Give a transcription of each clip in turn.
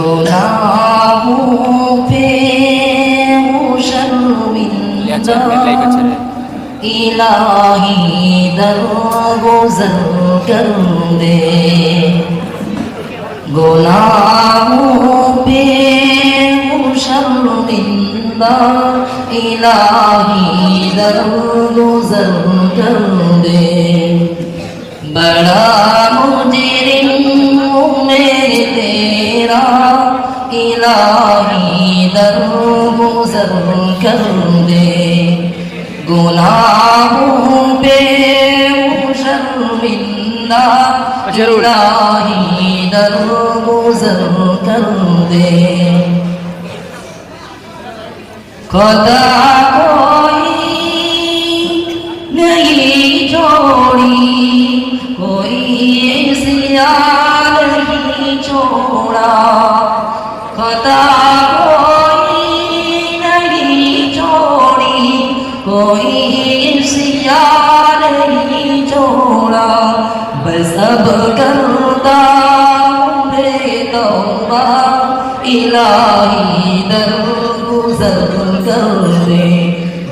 گناہوں پہ ہوں شرمندہ الہی درگزر کر دے گناہوں پہ ہوں شرمندہ الہی درگزر کر دے بڑا مجرم ہوں میں تیرا الہی درگزر کر دے گناہوں پہ ہوں شرمندہ الہی درگزر کر دے خطا کوئی نہیں چھوڑی کوئی سیاہ نہیں چھوڑا خطا کوئی نہیں چھوڑی کوئی سیاہ نہیں چھوڑا بس اب کرتا ہوں میں توبہ الہی درگزر کر دے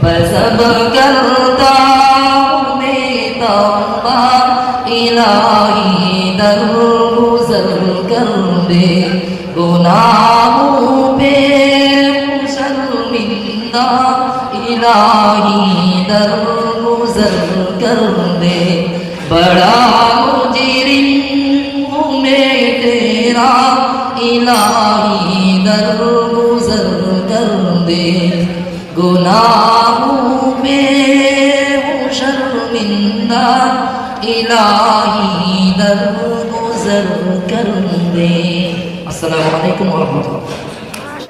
بس اب کرتا ہوں میں توبہ الہی درگزر کر دے گناہوں پہ ہوں شرمندہ الہی درگزر کر دے بڑا مجرم ہوں میں تیرا الہی درگزر کر دے گناہوں پہ ہوں شرمندہ الہی درگزر کر دے السلام علیکم ورحمۃ اللہ